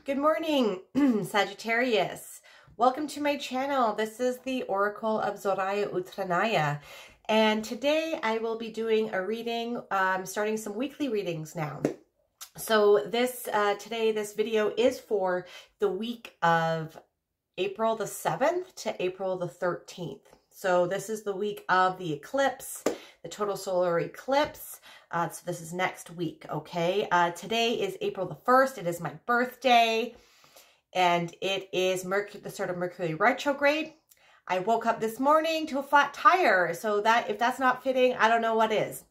Good morning, Sagittarius. Welcome to my channel. This is the Oracle of Zoraya Utranaya. And today I will be doing a reading, starting some weekly readings now. So this video is for the week of April the 7th to April the 13th. So this is the week of the eclipse, the total solar eclipse. So this is next week, okay? Today is April the 1st. It is my birthday, and it is the start of Mercury retrograde. I woke up this morning to a flat tire, so that if that's not fitting, I don't know what is.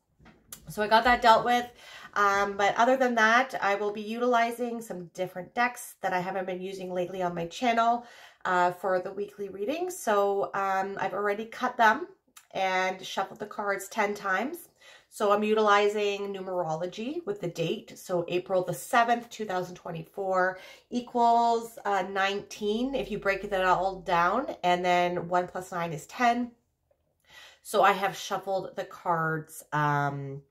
So I got that dealt with. But other than that, I will be utilizing some different decks that I haven't been using lately on my channel for the weekly readings. So I've already cut them and shuffled the cards 10 times. So I'm utilizing numerology with the date. So April the 7th, 2024 equals 19 if you break that all down. And then 1 plus 9 is 10. So I have shuffled the cards 10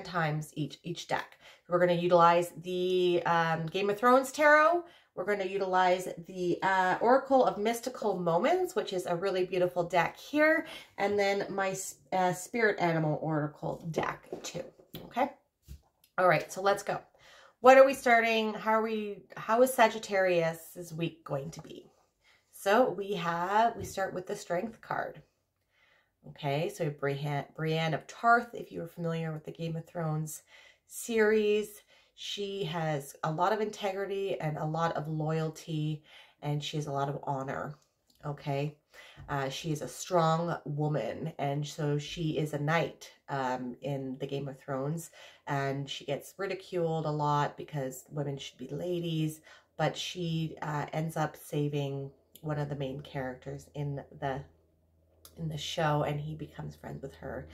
times each deck. We're going to utilize the Game of Thrones tarot. We're going to utilize the Oracle of Mystical Moments, which is a really beautiful deck here. And then my Spirit Animal Oracle deck too. Okay. All right. So let's go. What are we starting? How is Sagittarius's week going to be? So we start with the Strength card. Okay. So Brienne of Tarth, if you were familiar with the Game of Thrones series. She has a lot of integrity and a lot of loyalty, and she has a lot of honor, okay? She is a strong woman, and so she is a knight in the Game of Thrones, and she gets ridiculed a lot because women should be ladies, but she ends up saving one of the main characters in the show, and he becomes friends with her.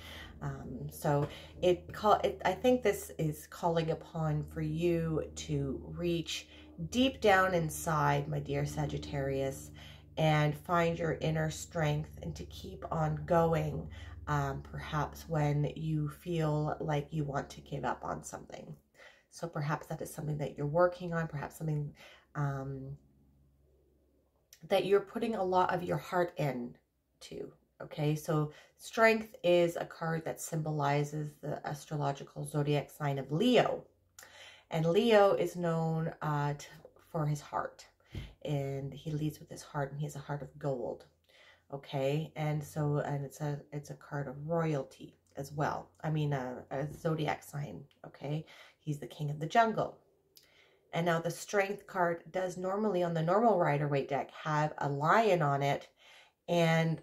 So I think this is calling upon for you to reach deep down inside, my dear Sagittarius, and find your inner strength and to keep on going, perhaps when you feel like you want to give up on something. So perhaps that is something that you're working on, perhaps something that you're putting a lot of your heart into. Okay, so Strength is a card that symbolizes the astrological zodiac sign of Leo. And Leo is known for his heart. And he leads with his heart, and he has a heart of gold. Okay, and it's a card of royalty as well. I mean, a zodiac sign, okay? He's the king of the jungle. And now the Strength card does normally, on the normal Rider-Waite deck, have a lion on it. And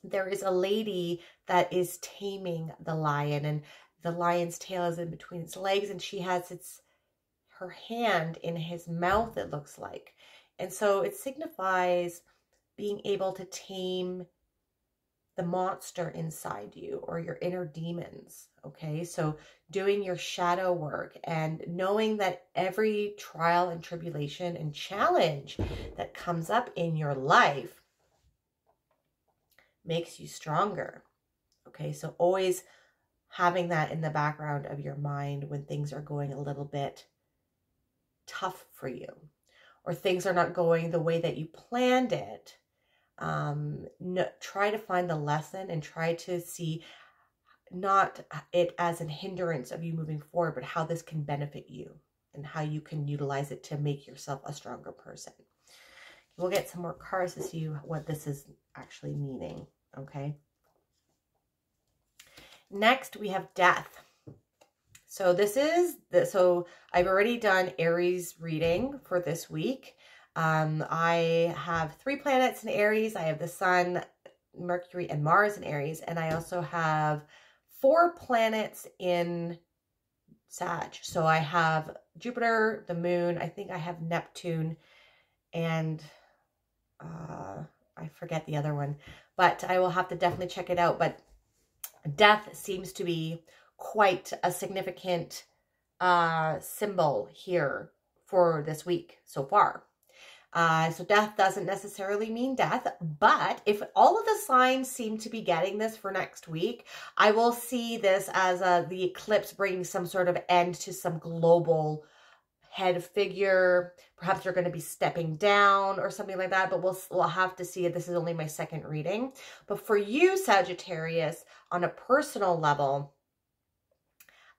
there is a lady that is taming the lion, and the lion's tail is in between its legs, and she has her hand in his mouth, it looks like. And so it signifies being able to tame the monster inside you or your inner demons. Okay, so doing your shadow work and knowing that every trial and tribulation and challenge that comes up in your life makes you stronger. Okay, so always having that in the background of your mind when things are going a little bit tough for you, or things are not going the way that you planned it. Try to find the lesson and try to see not it as a hindrance of you moving forward, but how this can benefit you and how you can utilize it to make yourself a stronger person. We'll get some more cards to see what this is actually meaning, okay? Next, we have Death. So so I've already done Aries reading for this week. I have 3 planets in Aries. I have the Sun, Mercury, and Mars in Aries. And I also have 4 planets in Sag. So I have Jupiter, the Moon, I think I have Neptune, and I forget the other one, but I will have to definitely check it out. But Death seems to be quite a significant symbol here for this week so far. So death doesn't necessarily mean death, but if all of the signs seem to be getting this for next week, I will see this as the eclipse bringing some sort of end to some global head figure. Perhaps they're going to be stepping down or something like that, but we'll have to see. This is only my second reading. But for you, Sagittarius, on a personal level,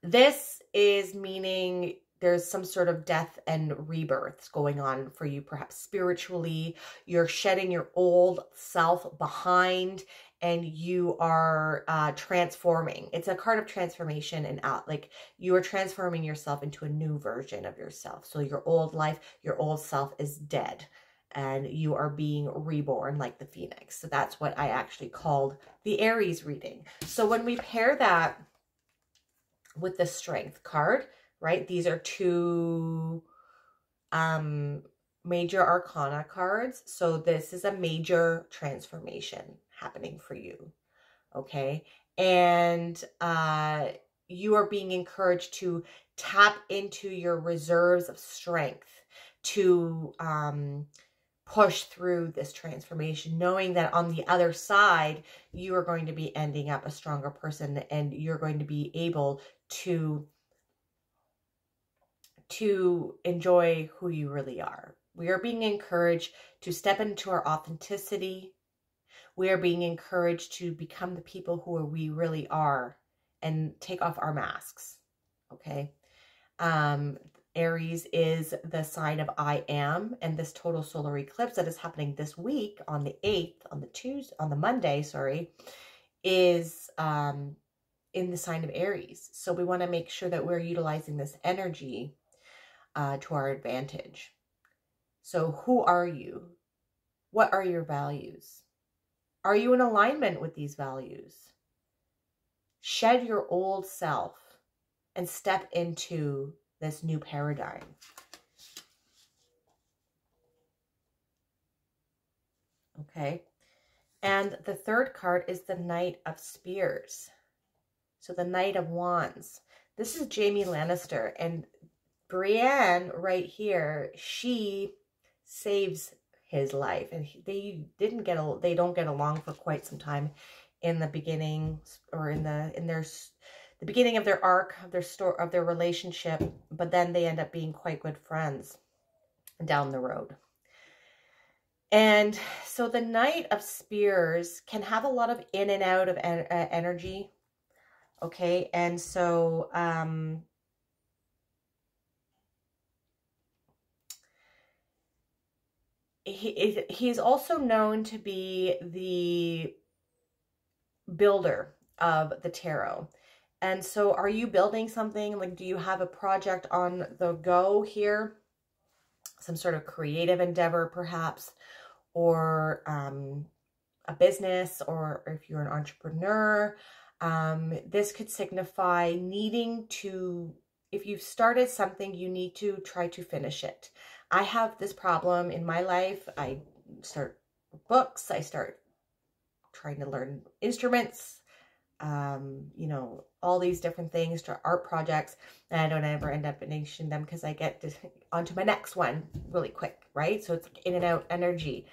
this is meaning there's some sort of death and rebirths going on for you, perhaps spiritually. You're shedding your old self behind and you are transforming. It's a card of transformation and like you are transforming yourself into a new version of yourself. So your old life, your old self is dead and you are being reborn like the phoenix. So that's what I actually called the Aries reading. So when we pair that with the Strength card, right? These are two major arcana cards. So this is a major transformation happening for you, okay? And you are being encouraged to tap into your reserves of strength to push through this transformation, knowing that on the other side, you are going to be ending up a stronger person and you're going to be able to enjoy who you really are. We are being encouraged to step into our authenticity. We are being encouraged to become the people who we really are and take off our masks, okay? Aries is the sign of I am, and this total solar eclipse that is happening this week on the 8th, on the Monday, sorry, is in the sign of Aries. So we want to make sure that we're utilizing this energy to our advantage. So who are you? What are your values? Are you in alignment with these values? Shed your old self and step into this new paradigm. Okay. And the third card is the Knight of Spears. So the Knight of Wands. This is Jaime Lannister, and Brienne right here, she saves his life, and they don't get along for quite some time in the beginning, or in the beginning of their arc of their relationship, but then they end up being quite good friends down the road. And so the Knight of Spears can have a lot of in and out of energy. Okay, and so he's also known to be the builder of the tarot. And so are you building something? Like, do you have a project on the go here? Some sort of creative endeavor, perhaps, or a business, or if you're an entrepreneur. This could signify needing to, if you've started something, you need to try to finish it. I have this problem in my life. I start books, I start trying to learn instruments, you know, all these different things, to art projects, and I don't ever end up finishing them because I get onto my next one really quick, right? So it's in and out energy.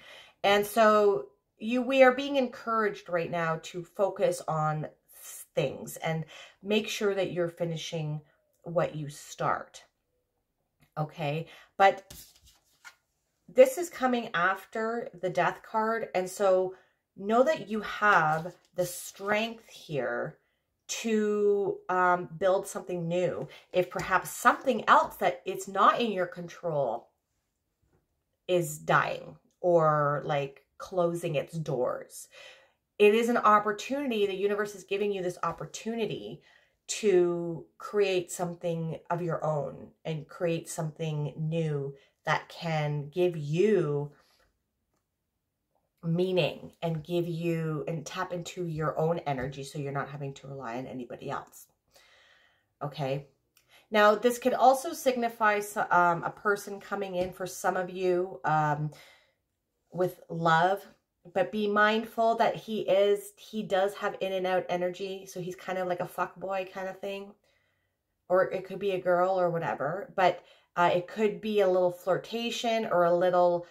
And so we are being encouraged right now to focus on things and make sure that you're finishing what you start. Okay, but this is coming after the Death card, and so know that you have the strength here to build something new. If perhaps something else that it's not in your control is dying or like closing its doors, it is an opportunity. The universe is giving you this opportunity to create something of your own and create something new that can give you meaning and give you and tap into your own energy, so you're not having to rely on anybody else. Okay. Now, this could also signify a person coming in for some of you with love, but be mindful that he does have in and out energy. So he's kind of like a fuck boy kind of thing, or it could be a girl or whatever, but it could be a little flirtation or a little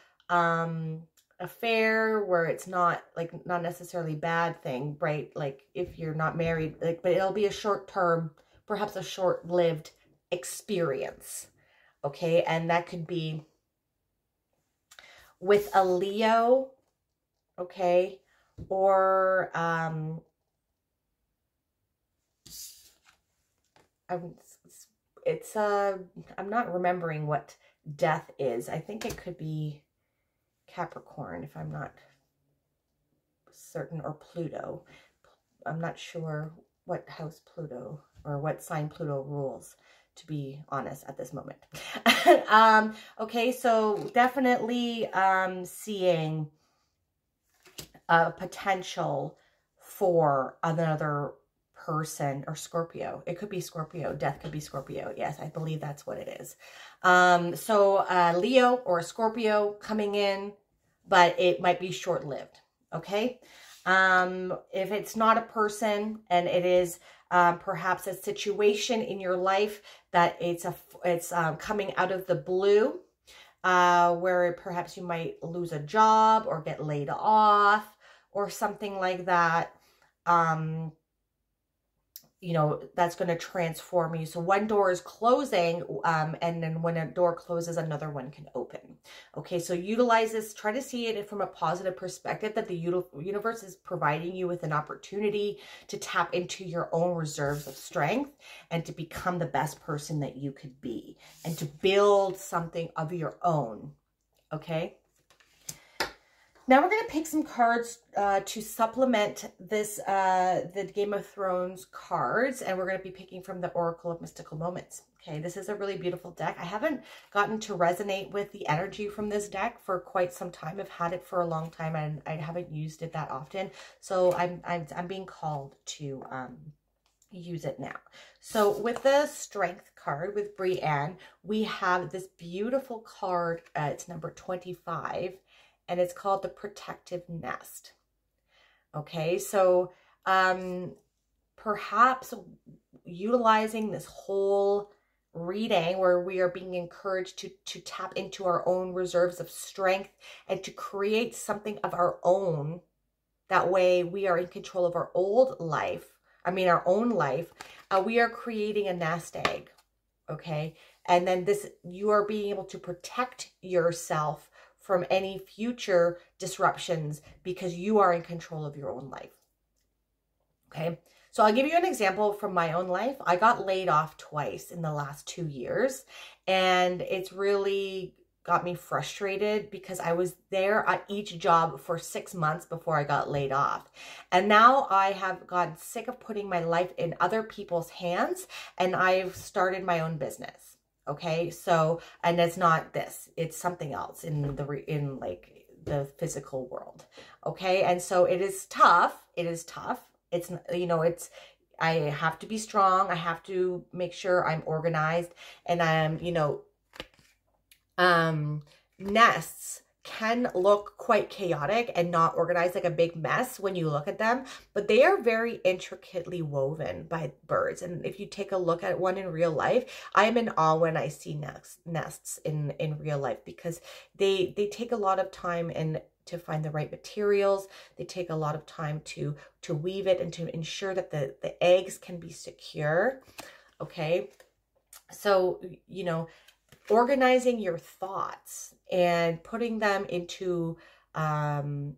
affair where it's not necessarily bad thing, right? Like if you're not married, like, but it'll be a short term, perhaps a short-lived experience. Okay, and that could be with a Leo, okay, or I'm not remembering what death is. I think it could be Capricorn, if I'm not certain, or Pluto. I'm not sure what house Pluto or what sign Pluto rules, to be honest, at this moment. Okay, so definitely seeing a potential for another person, or Scorpio. It could be Scorpio. Death could be Scorpio. Yes, I believe that's what it is. So Leo or a Scorpio coming in, but it might be short-lived. Okay. If it's not a person and it is perhaps a situation in your life that it's coming out of the blue, where perhaps you might lose a job or get laid off or something like that. You know, that's going to transform you. So one door is closing, and then when a door closes, another one can open. Okay, so utilize this. Try to see it from a positive perspective, that the universe is providing you with an opportunity to tap into your own reserves of strength and to become the best person that you could be and to build something of your own. Okay. Now we're going to pick some cards to supplement this, the Game of Thrones cards, and we're going to be picking from the Oracle of Mystical Moments. Okay, this is a really beautiful deck. I haven't gotten to resonate with the energy from this deck for quite some time. I've had it for a long time, and I haven't used it that often. So I'm being called to use it now. So with the Strength card with Brienne, we have this beautiful card. It's number 25. And it's called the Protective Nest. Okay, so perhaps utilizing this whole reading where we are being encouraged to tap into our own reserves of strength and to create something of our own. That way we are in control of our own life. We are creating a nest egg. Okay, and then you are being able to protect yourself from any future disruptions because you are in control of your own life. Okay, so I'll give you an example from my own life. I got laid off twice in the last 2 years, and it's really got me frustrated because I was there at each job for 6 months before I got laid off. And now I have gotten sick of putting my life in other people's hands, and I've started my own business. Okay, so, and it's not this, it's something else in like the physical world. Okay, and so it is tough. It is tough. It's, you know, I have to be strong. I have to make sure I'm organized, and I'm, you know, nests can look quite chaotic and not organized, like a big mess when you look at them, but they are very intricately woven by birds. And if you take a look at one in real life, I am in awe when I see nests in real life, because they take a lot of time and to find the right materials. They take a lot of time to weave it and to ensure that the eggs can be secure. Okay, so, you know, organizing your thoughts and putting them into in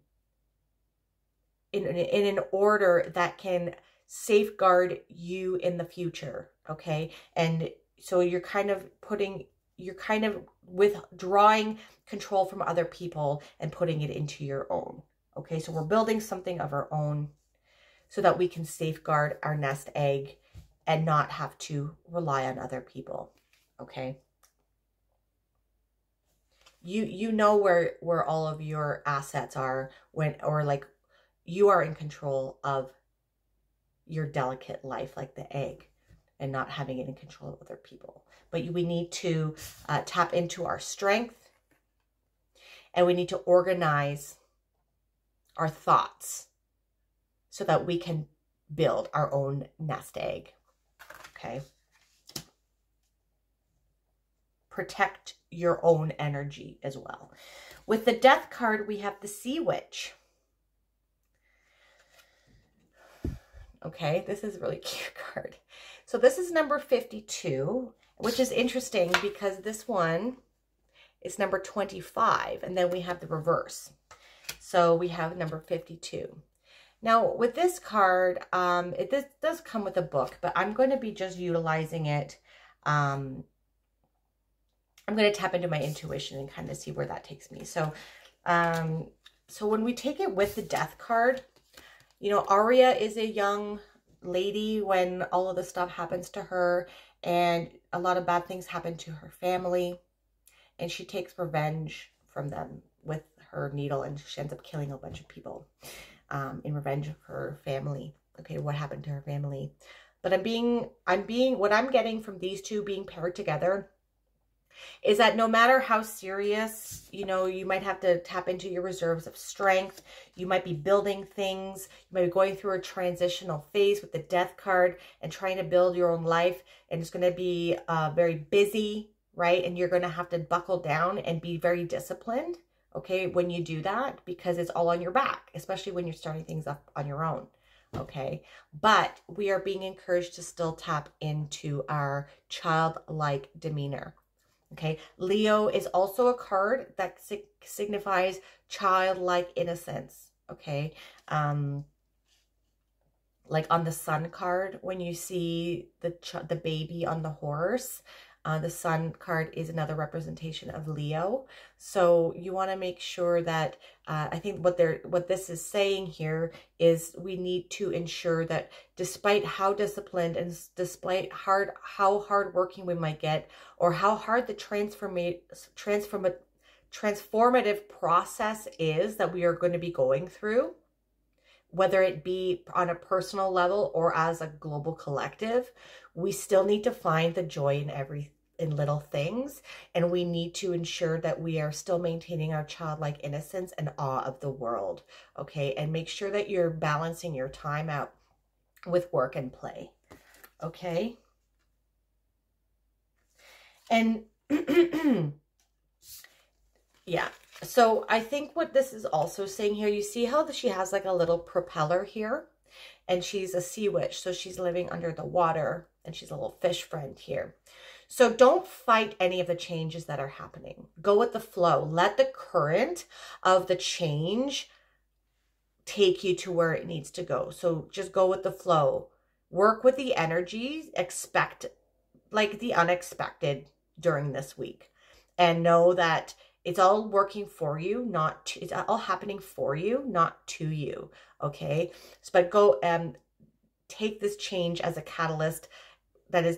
an order that can safeguard you in the future. Okay, and so you're kind of withdrawing control from other people and putting it into your own. Okay, so we're building something of our own so that we can safeguard our nest egg and not have to rely on other people. Okay. You know where all of your assets are like you are in control of your delicate life, like the egg, and not having it in control of other people. But we need to tap into our strength, and we need to organize our thoughts so that we can build our own nest egg. Okay. Protect your own energy as well. With the Death card, we have the Sea Witch. Okay, this is a really cute card. So this is number 52, which is interesting because this one is number 25, and then we have the reverse. So we have number 52. Now with this card, this does come with a book, but I'm going to be just utilizing it. I'm going to tap into my intuition and kind of see where that takes me. So, so when we take it with the Death card, you know, Arya is a young lady when all of this stuff happens to her, and a lot of bad things happen to her family, and she takes revenge from them with her needle, and she ends up killing a bunch of people in revenge of her family. Okay, what happened to her family? But what I'm getting from these two being paired together is that no matter how serious, you know, you might have to tap into your reserves of strength. You might be building things. You might be going through a transitional phase with the Death card and trying to build your own life. And it's going to be very busy, right? And you're going to have to buckle down and be very disciplined, okay, when you do that, because it's all on your back, especially when you're starting things up on your own. Okay, but we are being encouraged to still tap into our childlike demeanor. Okay, Leo is also a card that signifies childlike innocence. Okay, like on the Sun card, when you see the baby on the horse, the Sun card is another representation of Leo. So you want to make sure that I think what this is saying here is we need to ensure that despite how disciplined and despite how hardworking we might get, or how hard the transformative process is that we are going to be going through, whether it be on a personal level or as a global collective, we still need to find the joy in little things, and we need to ensure that we are still maintaining our childlike innocence and awe of the world, okay? And make sure that you're balancing your time out with work and play, okay? And yeah, so I think what this is also saying here, you see how she has like a little propeller here, and she's a sea witch, so she's living under the water, and she's a little fish friend here. So don't fight any of the changes that are happening. Go with the flow. Let the current of the change take you to where it needs to go. So just go with the flow. Work with the energies. Expect like the unexpected during this week. And know that it's all working for you, it's all happening for you, not to you. Okay? So, but go and take this change as a catalyst. That's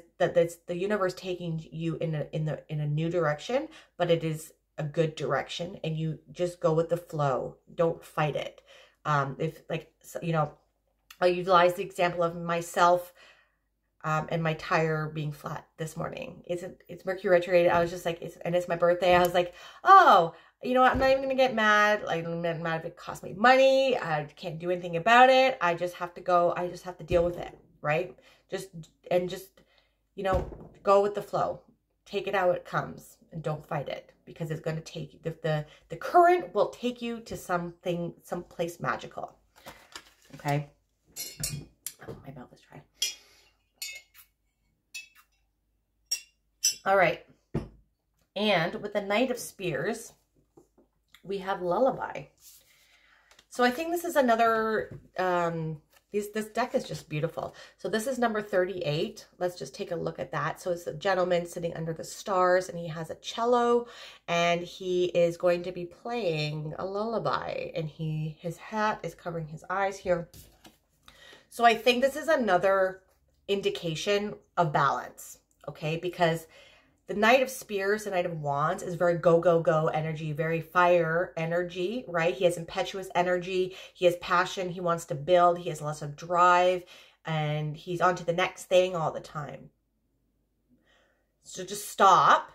the universe taking you in a new direction, but it is a good direction, and you just go with the flow. Don't fight it. If like, you know, I'll utilize the example of myself and my tire being flat this morning. It's Mercury retrograde. I was just like, it's my birthday. I was like, oh, you know what? I'm not even gonna get mad. Like, I'm not mad if it costs me money. I can't do anything about it. I just have to go. I just have to deal with it, right? Just you know, go with the flow. Take it how it comes, and don't fight it, because it's going to take the current will take you to someplace magical. Okay. Oh, my mouth is dry. All right. And with the Knight of Spears, we have Lullaby. So I think this is another this deck is just beautiful. So this is number 38. Let's just take a look at that. So it's a gentleman sitting under the stars, and he has a cello, and he is going to be playing a lullaby, and his hat is covering his eyes here. So I think this is another indication of balance, okay? Because the Knight of Spears, the Knight of Wands is very go, go, go energy, very fire energy, right? He has impetuous energy. He has passion. He wants to build. He has lots of drive, and he's on to the next thing all the time. So just stop.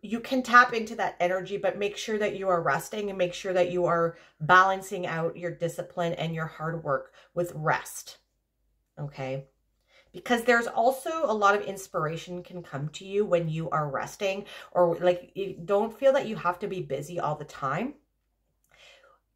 You can tap into that energy, but make sure that you are resting, and make sure that you are balancing out your discipline and your hard work with rest, okay? Because there's also a lot of inspiration can come to you when you are resting, or like, don't feel that you have to be busy all the time.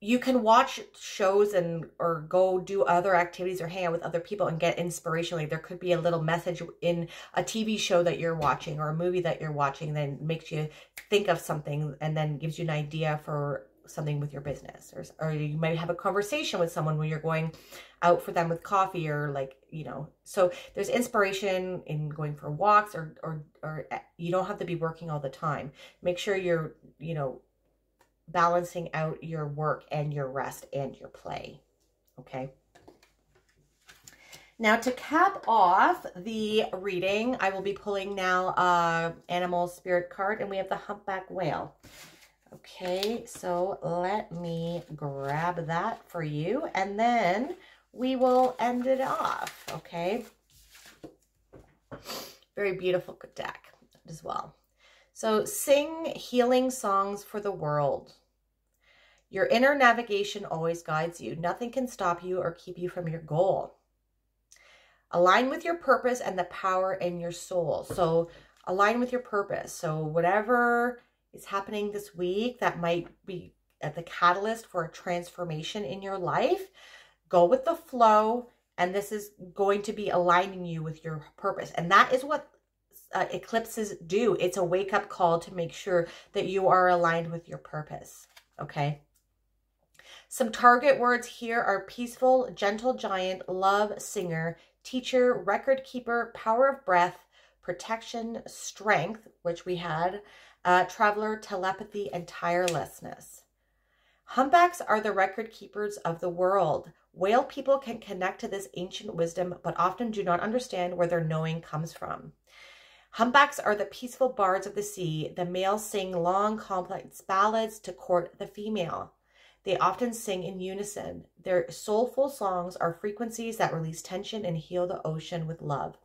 you can watch shows or go do other activities or hang out with other people and get inspiration. Like there could be a little message in a TV show that you're watching or a movie that you're watching that makes you think of something and then gives you an idea for something with your business. Or you might have a conversation with someone when you're going out for them with coffee or like, you know. So there's inspiration in going for walks or you don't have to be working all the time. Make sure you're, you know, balancing out your work and your rest and your play. Okay. Now to cap off the reading, I will be pulling now animal spirit card, and we have the humpback whale. Okay, so let me grab that for you and then we will end it off. Okay. Very beautiful deck as well. So sing healing songs for the world. Your inner navigation always guides you. Nothing can stop you or keep you from your goal. Align with your purpose and the power in your soul. So align with your purpose. So whatever is happening this week that might be at the catalyst for a transformation in your life, go with the flow. And this is going to be aligning you with your purpose. And that is what eclipses do. It's a wake-up call to make sure that you are aligned with your purpose. Okay. Some target words here are peaceful, gentle giant, love, singer, teacher, record keeper, power of breath, protection, strength, which we had, traveler, telepathy, and tirelessness. Humpbacks are the record keepers of the world. Whale people can connect to this ancient wisdom, but often do not understand where their knowing comes from. Humpbacks are the peaceful bards of the sea. The males sing long, complex ballads to court the female. They often sing in unison. Their soulful songs are frequencies that release tension and heal the ocean with love.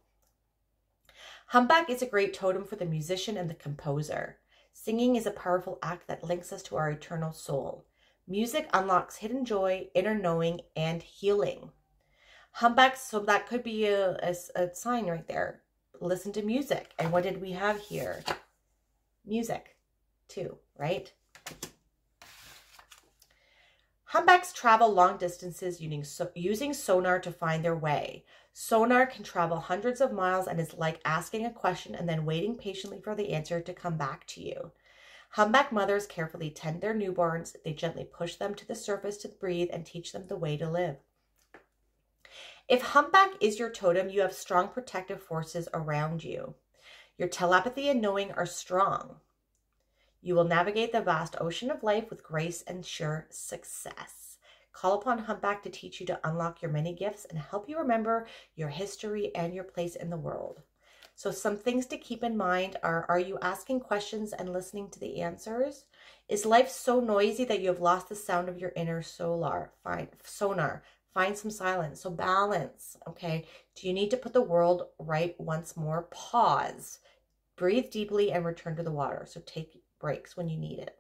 Humpback is a great totem for the musician and the composer. Singing is a powerful act that links us to our eternal soul. Music unlocks hidden joy, inner knowing, and healing. Humpbacks, so that could be a sign right there. Listen to music. And what did we have here? Music, too, right? Humpbacks travel long distances using sonar to find their way. Sonar can travel hundreds of miles and is like asking a question and then waiting patiently for the answer to come back to you. Humpback mothers carefully tend their newborns. They gently push them to the surface to breathe and teach them the way to live. If humpback is your totem, you have strong protective forces around you. Your telepathy and knowing are strong. You will navigate the vast ocean of life with grace and sure success. Call upon humpback to teach you to unlock your many gifts and help you remember your history and your place in the world. So some things to keep in mind are you asking questions and listening to the answers? Is life so noisy that you have lost the sound of your inner sonar? Find some silence. So balance, okay? Do you need to put the world right once more? Pause. Breathe deeply and return to the water. So take breaks when you need it.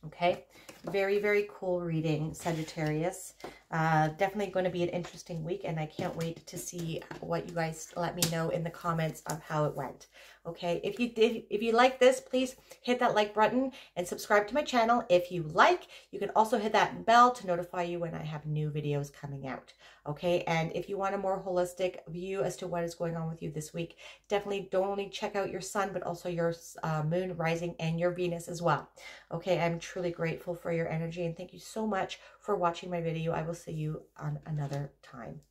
Okay, very, very cool reading, Sagittarius. Definitely going to be an interesting week, and I can't wait to see what you guys let me know in the comments of how it went. Okay, if you like this, please hit that like button and subscribe to my channel if you like. You can also hit that bell to notify you when I have new videos coming out. Okay, and if you want a more holistic view as to what is going on with you this week, definitely don't only check out your sun, but also your moon, rising, and your Venus as well. Okay, I'm truly grateful for your energy, and thank you so much for watching my video. I will see you on another time.